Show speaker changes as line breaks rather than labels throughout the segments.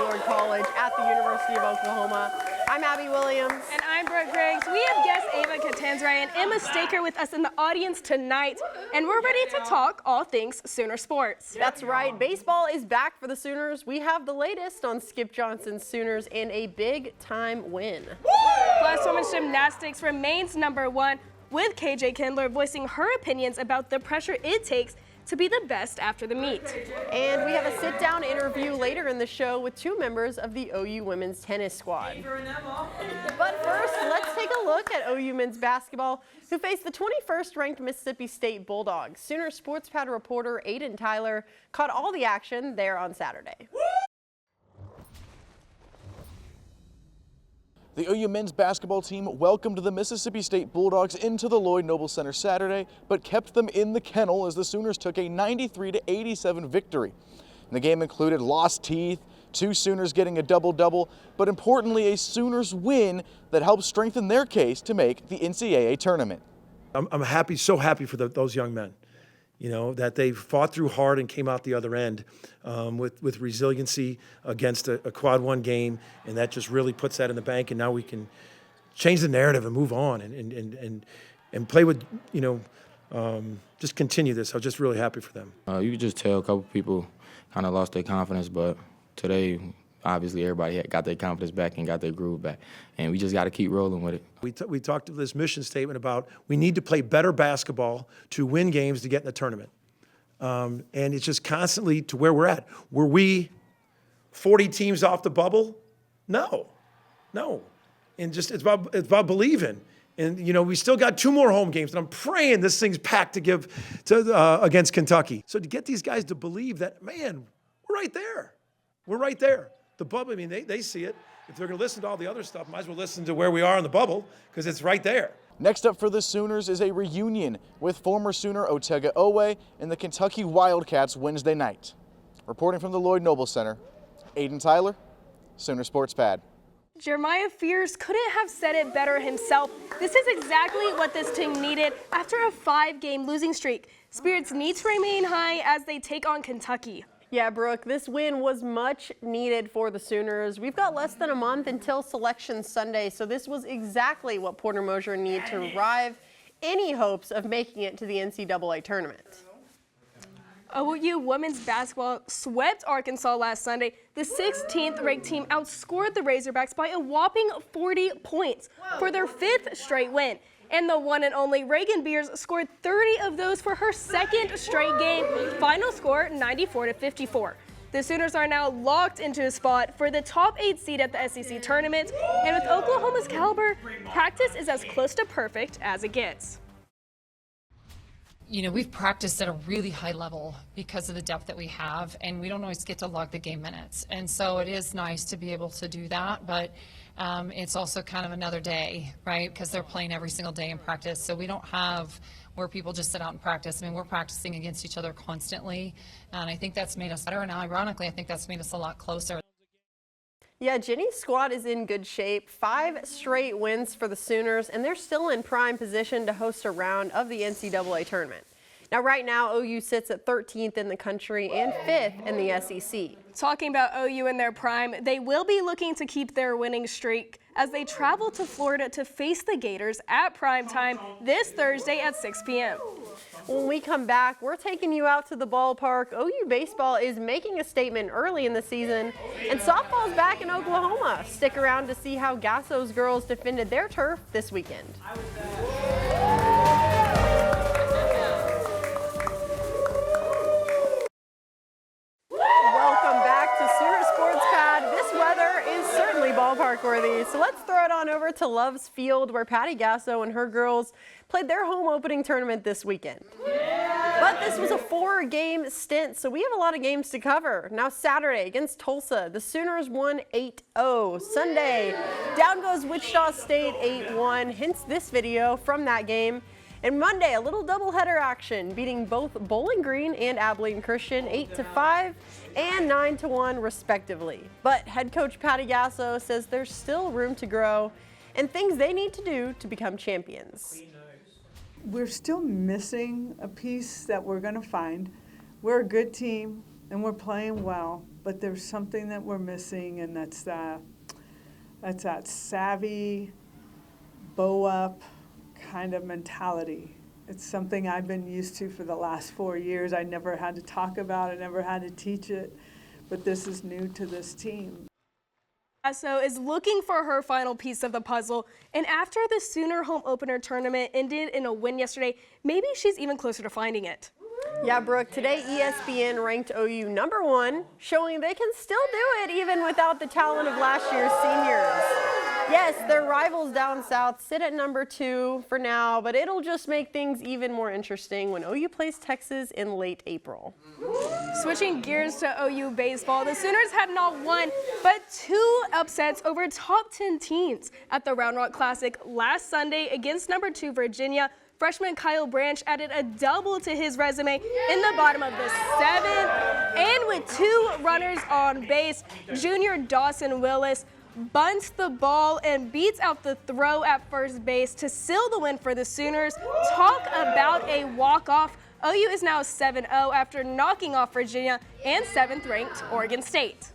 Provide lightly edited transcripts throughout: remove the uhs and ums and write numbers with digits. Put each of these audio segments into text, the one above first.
Gaylord College at the University of Oklahoma. I'm Abby Williams.
And I'm Brooke Griggs. We have guests Ava Catanzari and Emma Staker with us in the audience tonight, and we're ready to talk all things Sooner sports.
That's right. Baseball is back for the Sooners. We have the latest on Skip Johnson's Sooners and a big-time win.
Plus, women's gymnastics remains #1, with KJ Kindler voicing her opinions about the pressure it takes to be the best after the meet.
And we have a sit-down interview later in the show with two members of the OU women's tennis squad. But first, let's take a look at OU men's basketball, who faced the 21st ranked Mississippi State Bulldogs. Sooner Sports Pad reporter Aiden Tyler caught all the action there on Saturday.
The OU men's basketball team welcomed the Mississippi State Bulldogs into the Lloyd Noble Center Saturday, but kept them in the kennel as the Sooners took a 93-87 victory. And the game included lost teeth, two Sooners getting a double-double, but importantly a Sooners win that helps strengthen their case to make the NCAA tournament.
I'm happy, so happy for those young men. You know, that they fought through hard and came out the other end with resiliency against a quad one game, and that just really puts that in the bank. And now we can change the narrative and move on and play with, just continue this. I'm just really happy for them.
You could just tell a couple people kind of lost their confidence, but today, obviously, everybody got their confidence back and got their groove back, and we just got to keep rolling with it.
We talked this mission statement about we need to play better basketball to win games to get in the tournament, and it's just constantly to where we're at. Were we 40 teams off the bubble? No, and just it's about believing. And we still got 2 more home games, and I'm praying this thing's packed to give to against Kentucky. So to get these guys to believe that, man, we're right there. We're right there. The bubble, I mean, they see it. If they're going to listen to all the other stuff, might as well listen to where we are in the bubble because it's right there.
Next up for the Sooners is a reunion with former Sooner Otega Owe and the Kentucky Wildcats Wednesday night. Reporting from the Lloyd Noble Center, Aiden Tyler, Sooner Sports Pad.
Jeremiah Fears couldn't have said it better himself. This is exactly what this team needed after a 5-game losing streak. Spirits need to remain high as they take on Kentucky.
Yeah, Brooke, this win was much needed for the Sooners. We've got less than a month until Selection Sunday, so this was exactly what Porter Moser needed to revive any hopes of making it to the NCAA tournament.
OU women's basketball swept Arkansas last Sunday. The 16th ranked team outscored the Razorbacks by a whopping 40 points for their 5th straight win. And the one and only Reagan Beers scored 30 of those for her 2nd straight game. Final score 94-54. The Sooners are now locked into a spot for the top 8 seed at the SEC tournament. And with Oklahoma's caliber, practice is as close to perfect as it gets.
We've practiced at a really high level because of the depth that we have, and we don't always get to log the game minutes. And so it is nice to be able to do that, but it's also kind of another day, right? Because they're playing every single day in practice. So we don't have where people just sit out and practice. I mean, we're practicing against each other constantly, and I think that's made us better. And ironically, I think that's made us a lot closer.
Yeah, Jenny's squad is in good shape. 5 straight wins for the Sooners, and they're still in prime position to host a round of the NCAA tournament. Now, right now, OU sits at 13th in the country and 5th in the SEC.
Talking about OU in their prime, they will be looking to keep their winning streak as they travel to Florida to face the Gators at prime time this Thursday at 6 p.m.
When we come back, we're taking you out to the ballpark. OU baseball is making a statement early in the season, and softball's back in Oklahoma. Stick around to see how Gasso's girls defended their turf this weekend. Welcome back to Sooner Sports Pad. This weather is certainly ballpark worthy, so let's throw it on over to Love's Field, where Patty Gasso and her girls played their home opening tournament this weekend. But this was a 4-game stint, so we have a lot of games to cover. Now Saturday against Tulsa, the Sooners won 8-0. Sunday, down goes Wichita State 8-1, hence this video from that game. And Monday, a little doubleheader action, beating both Bowling Green and Abilene Christian 8-5 and 9-1 respectively. But head coach Patty Gasso says there's still room to grow and things they need to do to become champions.
We're still missing a piece that we're going to find. We're a good team and we're playing well, but but there's something that we're missing, and that's that savvy, bow up kind of mentality. It's something I've been used to for the last 4 years. I never had to talk about it, never had to teach it, but this is new to this team.
Gasso is looking for her final piece of the puzzle, and after the Sooner home opener tournament ended in a win yesterday, maybe she's even closer to finding it.
Yeah, Brooke, today ESPN ranked OU #1, showing they can still do it even without the talent of last year's seniors. Yes, their rivals down south sit at #2 for now, but it'll just make things even more interesting when OU plays Texas in late April.
Switching gears to OU baseball, the Sooners had not one, but 2 upsets over top 10 teams at the Round Rock Classic last Sunday against #2 Virginia. Freshman Kyle Branch added a double to his resume in the bottom of the 7th. And with 2 runners on base, junior Dawson Willis bunts the ball and beats out the throw at first base to seal the win for the Sooners. Talk about a walk-off. OU is now 7-0 after knocking off Virginia and 7th-ranked Oregon State.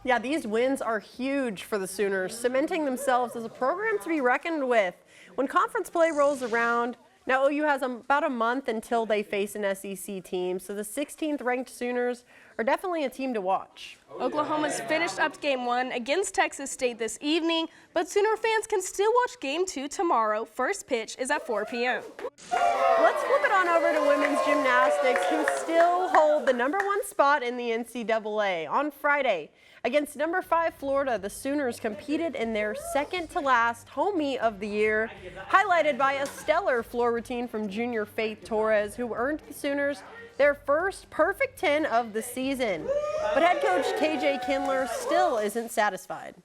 Yeah, these wins are huge for the Sooners, cementing themselves as a program to be reckoned with. When conference play rolls around, now OU has about a month until they face an SEC team, so the 16th ranked Sooners are definitely a team to watch.
Oklahoma's finished up Game 1 against Texas State this evening, but Sooner fans can still watch Game 2 tomorrow. First pitch is at 4 p.m.
Let's flip it on over to women's gymnastics, who still hold the #1 spot in the NCAA. On Friday, against #5 Florida, the Sooners competed in their second-to-last home meet of the year, highlighted by a stellar floor routine from junior Faith Torres, who earned the Sooners their first perfect 10 of the season. But head coach KJ Kindler still isn't satisfied.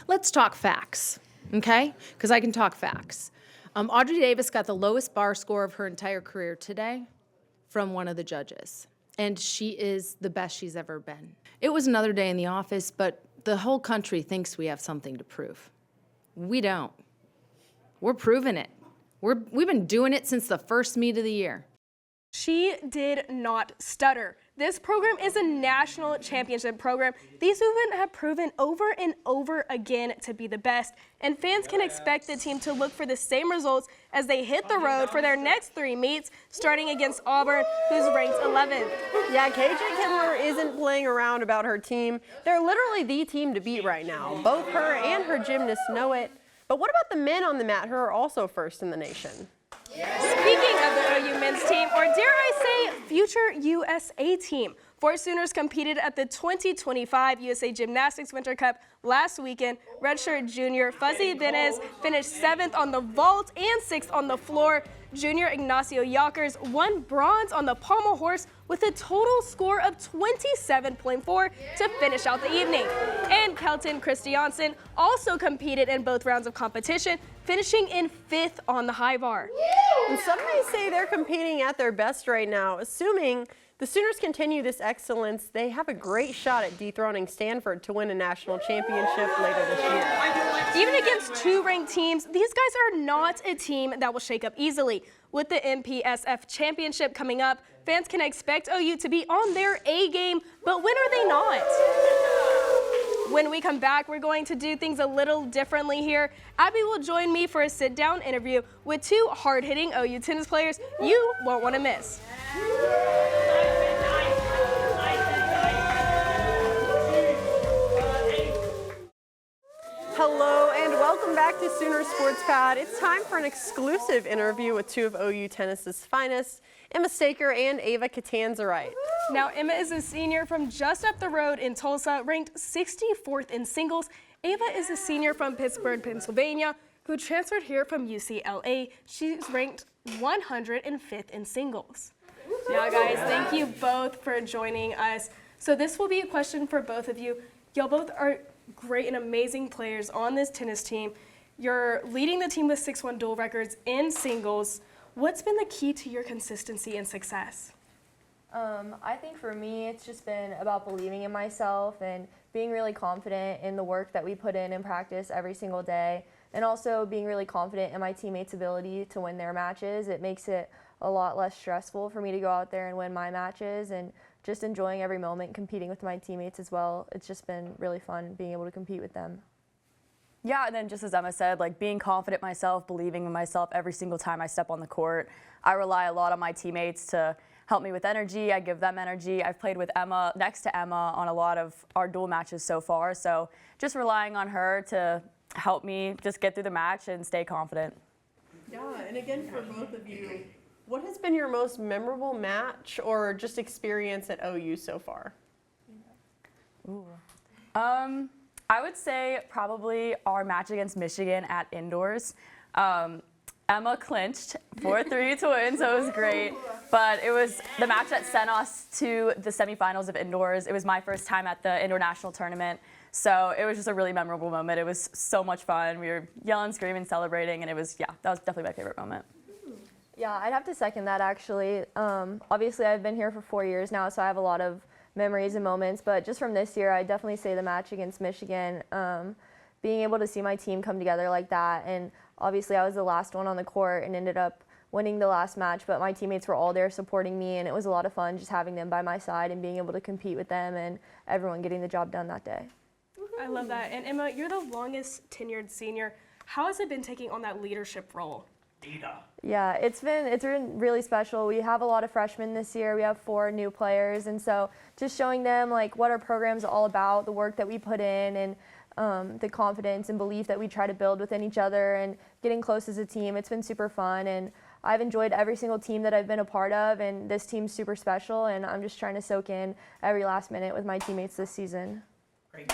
Let's talk facts, okay? Because I can talk facts. Audrey Davis got the lowest bar score of her entire career today from one of the judges, and she is the best she's ever been. It was another day in the office, but the whole country thinks we have something to prove. We don't. We're proving it. We've been doing it since the first meet of the year.
She did not stutter. This program is a national championship program. These women have proven over and over again to be the best, and fans can expect the team to look for the same results as they hit the road for their next 3 meets, starting against Auburn, who's ranked 11th.
Yeah, KJ Kindler isn't playing around about her team. They're literally the team to beat right now. Both her and her gymnasts know it. But what about the men on the mat who are also first in the nation?
Speaking of the OU men's team, or dare I say, future USA team, 4 Sooners competed at the 2025 USA Gymnastics Winter Cup last weekend. Redshirt junior Fuzzy Benez finished 7th on the vault and 6th on the floor. Junior Ignacio Yockers won bronze on the pommel horse with a total score of 27.4 to finish out the evening. And Kelton Christiansen also competed in both rounds of competition, finishing in 5th on the high bar.
And some may say they're competing at their best right now. Assuming the Sooners continue this excellence, they have a great shot at dethroning Stanford to win a national championship later this year.
Even against 2 ranked teams, these guys are not a team that will shake up easily. With the MPSF championship coming up, fans can expect OU to be on their A game, but when are they not? When we come back, we're going to do things a little differently here. Abby will join me for a sit-down interview with 2 hard-hitting OU tennis players you won't want to miss.
Hello and welcome back to Sooner Sports Pad. It's time for an exclusive interview with 2 of OU tennis's finest, Emma Staker and Ava Catanzarite.
Now, Emma is a senior from just up the road in Tulsa, ranked 64th in singles. Ava is a senior from Pittsburgh, Pennsylvania, who transferred here from UCLA. She's ranked 105th in singles. Now, guys, thank you both for joining us. So this will be a question for both of you. Y'all both are great and amazing players on this tennis team. You're leading the team with 6-1 dual records in singles. What's been the key to your consistency and success?
I think for me, it's just been about believing in myself and being really confident in the work that we put in practice every single day, and also being really confident in my teammates' ability to win their matches. It makes it a lot less stressful for me to go out there and win my matches and just enjoying every moment, competing with my teammates as well. It's just been really fun being able to compete with them.
Yeah, and then just as Emma said, like being confident myself, believing in myself every single time I step on the court. I rely a lot on my teammates to help me with energy. I give them energy. I've played with Emma, next to Emma, on a lot of our dual matches so far. So just relying on her to help me just get through the match and stay confident.
Yeah, and again, for both of you, what has been your most memorable match or just experience at OU so far?
Ooh. I would say probably our match against Michigan at indoors. Emma clinched 4-3 to win, so it was great. But it was the match that sent us to the semifinals of indoors. It was my first time at the indoor national tournament, so it was just a really memorable moment. It was so much fun. We were yelling, screaming, celebrating, and it was, yeah, that was definitely my favorite moment.
Yeah, I'd have to second that actually. Obviously, I've been here for 4 years now, so I have a lot of memories and moments, but just from this year, I definitely say the match against Michigan, being able to see my team come together like that, and obviously I was the last one on the court and ended up winning the last match, but my teammates were all there supporting me, and it was a lot of fun just having them by my side and being able to compete with them and everyone getting the job done that day.
I love that. And Emma, you're the longest tenured senior. How has it been taking on that leadership role?
Yeah, it's been really special. We have a lot of freshmen this year. We have 4 new players, and so just showing them like what our program's all about, the work that we put in, and the confidence and belief that we try to build within each other and getting close as a team. It's been super fun, and I've enjoyed every single team that I've been a part of, and this team's super special, and I'm just trying to soak in every last minute with my teammates this season.
Great.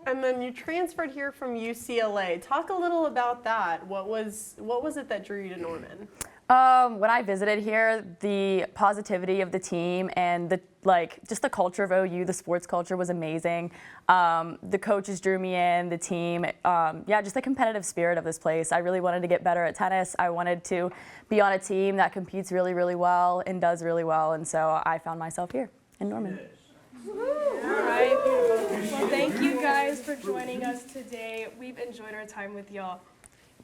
And then you transferred here from UCLA. Talk a little about that. What was it that drew you to Norman?
When I visited here, the positivity of the team and just the culture of OU, the sports culture was amazing. The coaches drew me in, the team, just the competitive spirit of this place. I really wanted to get better at tennis. I wanted to be on a team that competes really, really well and does really well, and so I found myself here in Norman.
All right. Well, thank you guys for joining us today. We've enjoyed our time with y'all.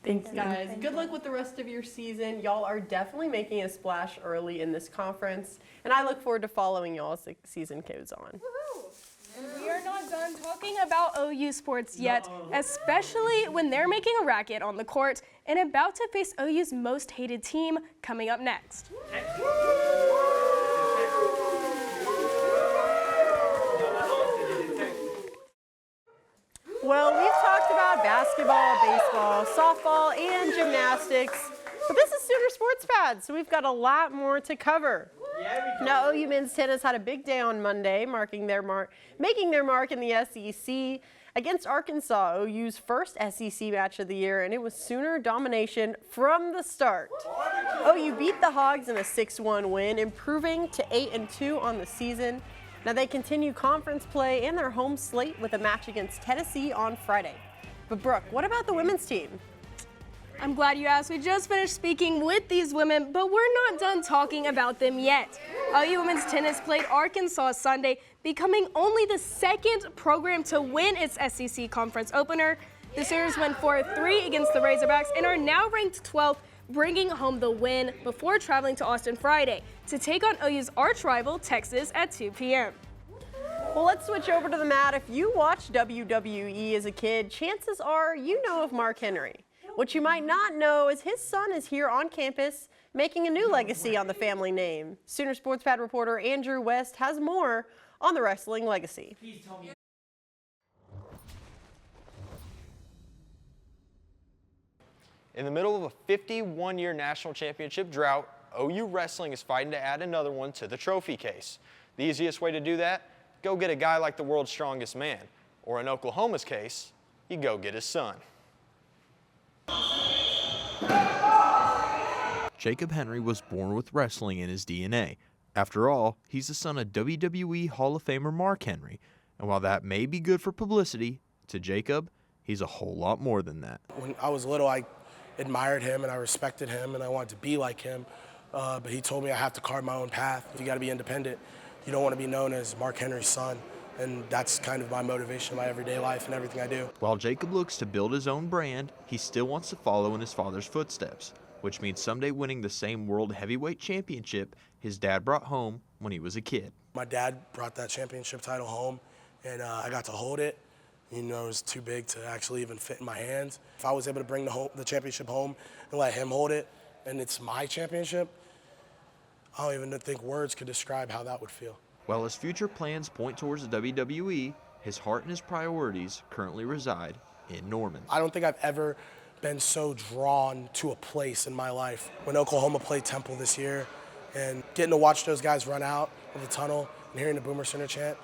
Thanks, guys. Good luck with the rest of your season. Y'all are definitely making a splash early in this conference, and I look forward to following y'all as the season goes on.
And we are not done talking about OU sports yet, especially when they're making a racket on the court and about to face OU's most hated team coming up next.
Well, we've talked about basketball, baseball, softball, and gymnastics, but this is Sooner Sports Pad, so we've got a lot more to cover. Now, OU men's tennis had a big day on Monday, making their mark in the SEC against Arkansas, OU's first SEC match of the year, and it was Sooner domination from the start. OU beat the Hogs in a 6-1 win, improving to 8-2 on the season. Now they continue conference play and their home slate with a match against Tennessee on Friday. But Brooke, what about the women's team?
I'm glad you asked. We just finished speaking with these women, but we're not done talking about them yet. OU women's tennis played Arkansas Sunday, becoming only the second program to win its SEC conference opener. The Sooners went 4-3 against the Razorbacks and are now ranked 12th, bringing home the win before traveling to Austin Friday to take on OU's arch rival, Texas, at 2 p.m.
Well, let's switch over to the mat. If you watched WWE as a kid, chances are you know of Mark Henry. What you might not know is his son is here on campus making a new legacy on the family name. Sooner Sports Pad reporter Andrew West has more on the wrestling legacy.
In the middle of a 51-year national championship drought, OU Wrestling is fighting to add another one to the trophy case. The easiest way to do that? Go get a guy like the world's strongest man. Or in Oklahoma's case, you go get his son.
Jacob Henry was born with wrestling in his DNA. After all, he's the son of WWE Hall of Famer Mark Henry. And while that may be good for publicity, to Jacob, he's a whole lot more than that.
When I was little, I admired him and I respected him and I wanted to be like him. But he told me I have to carve my own path. You got to be independent. You don't want to be known as Mark Henry's son. And that's kind of my motivation, my everyday life and everything I do.
While Jacob looks to build his own brand, he still wants to follow in his father's footsteps. which means someday winning the same World Heavyweight Championship his dad brought home when he was a kid.
My dad brought that championship title home, and I got to hold it. You know, it was too big to actually even fit in my hands. If I was able to bring the championship home and let him hold it, and it's my championship, I don't even think words could describe how that would feel.
While his future plans point towards the WWE, his heart and his priorities currently reside in Norman.
I don't think I've ever been so drawn to a place in my life. When Oklahoma played Temple this year and getting to watch those guys run out of the tunnel and hearing the Boomer Center chant,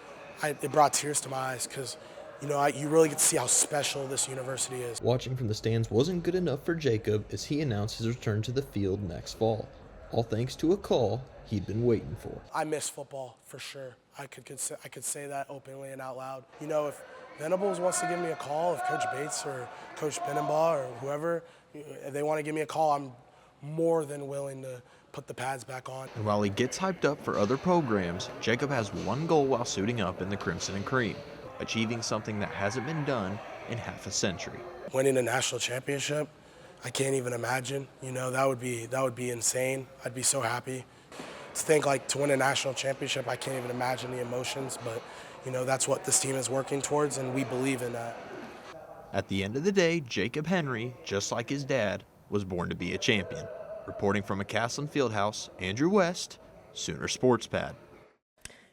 it brought tears to my eyes because, you know, you really get to see how special this university is.
Watching from the stands wasn't good enough for Jacob as he announced his return to the field next fall, all thanks to a call he'd been waiting for.
I miss football for sure. I could say that openly and out loud. You know, if Venables wants to give me a call, if Coach Bates or Coach Benenbaugh or whoever, if they want to give me a call, I'm more than willing to put the pads back on.
And while he gets hyped up for other programs, Jacob has one goal while suiting up in the Crimson and Cream, achieving something that hasn't been done in half a century.
Winning a national championship, I can't even imagine. You know, that would be insane. I'd be so happy. To think like to win a national championship, I can't even imagine the emotions, but you know, that's what this team is working towards, and we believe in that.
At the end of the day, Jacob Henry, just like his dad, was born to be a champion. Reporting from McCaslin Fieldhouse, Andrew West, Sooner Sports Pad.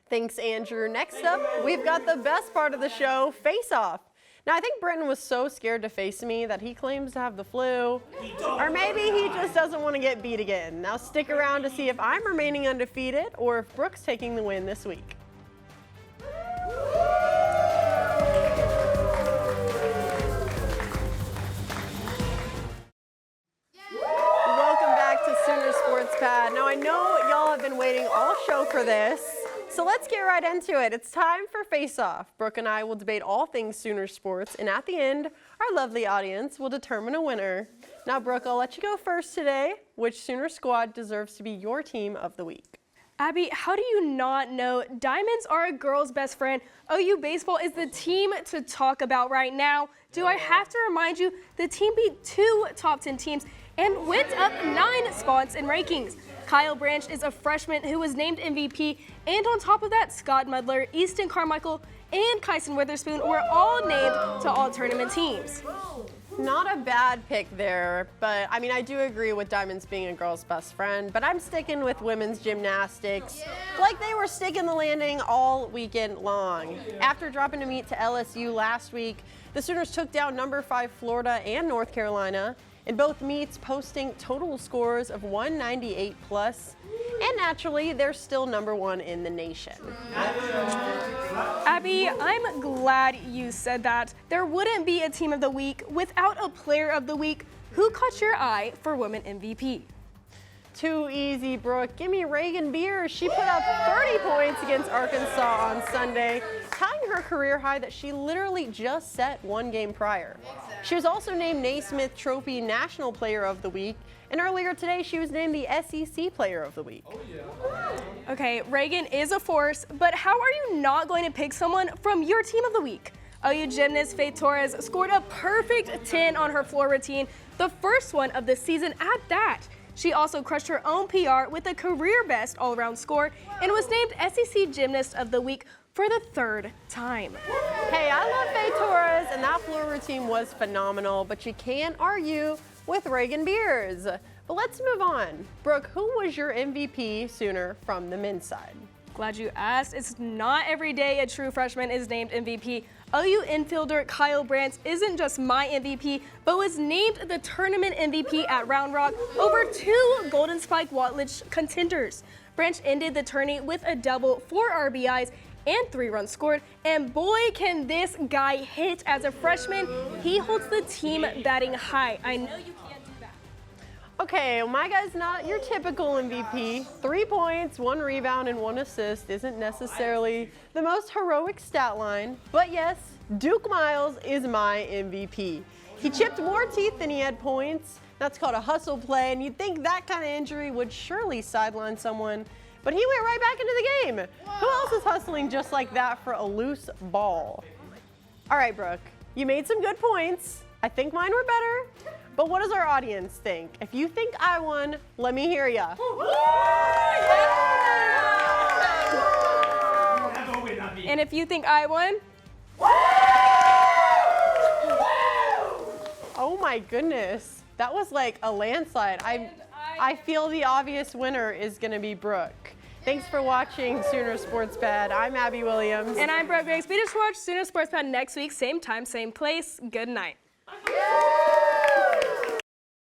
Thanks, Andrew. Next up, we've got the best part of the show, Face Off. Now, I think Britton was so scared to face me that he claims to have the flu. Or maybe he just doesn't want to get beat again. Now, stick around to see if I'm remaining undefeated or if Brooke's taking the win this week. Welcome back to Sooner Sports Pad. Now, I know y'all have been waiting all show for this. So let's get right into it. It's time for Face Off. Brooke and I will debate all things Sooner sports, and at the end, our lovely audience will determine a winner. Now, Brooke, I'll let you go first today. Which Sooner squad deserves to be your team of the week?
Abby, how do you not know diamonds are a girl's best friend? OU baseball is the team to talk about right now. Do I have to remind you, the team beat 2 top 10 teams and went up 9 spots in rankings. Kyle Branch is a freshman who was named MVP, and on top of that, Scott Mudler, Easton Carmichael, and Kyson Witherspoon were all named to all-tournament teams.
Not a bad pick there, but I mean, I do agree with diamonds being a girl's best friend, but I'm sticking with women's gymnastics. Like they were sticking the landing all weekend long. After dropping to meet to LSU last week, the Sooners took down number 5 Florida and North Carolina, in both meets posting total scores of 198 plus, and naturally, they're still number 1 in the nation.
Abby, I'm glad you said that. There wouldn't be a team of the week without a player of the week. Who caught your eye for women MVP?
Too easy, Brooke. Give me Reagan Beers. She put up 30 points against Arkansas on Sunday, tying her career high that she literally just set 1 game prior. She was also named Naismith Trophy National Player of the Week, and earlier today she was named the SEC Player of the Week.
Okay, Reagan is a force, but how are you not going to pick someone from your team of the week? OU gymnast Faith Torres scored a perfect 10 on her floor routine, the first one of the season at that. She also crushed her own PR with a career best all-around score and was named SEC Gymnast of the Week for the 3rd time.
Hey, I love Faith Torres, and that floor routine was phenomenal, but you can't argue with Reagan Beers. But let's move on. Brooke, who was your MVP Sooner from the men's side?
Glad you asked. It's not every day a true freshman is named MVP. OU infielder Kyle Branch isn't just my MVP, but was named the tournament MVP at Round Rock over 2 Golden Spike Watledge contenders. Branch ended the tourney with a double, 4 RBIs, and 3 runs scored, and boy can this guy hit as a freshman. He holds the team batting high. I know you can't do that.
Okay, well, my guy's not your typical MVP. 3 points, 1 rebound, and 1 assist isn't necessarily the most heroic stat line, but yes, Duke Miles is my MVP. He chipped more teeth than he had points. That's called a hustle play, and you'd think that kind of injury would surely sideline someone, but he went right back into the game. Whoa. Who else is hustling just like that for a loose ball? All right, Brooke, you made some good points, I think mine were better, but what does our audience think? If you think I won, let me hear ya.
And if you think I won,
oh my goodness, that was like a landslide. I feel the obvious winner is gonna be Brooke. Thanks for watching Sooner Sports Pad. I'm Abby Williams.
And I'm Brooke Grace. We just watch Sooner Sports Pad next week, same time, same place. Good night.
Yeah!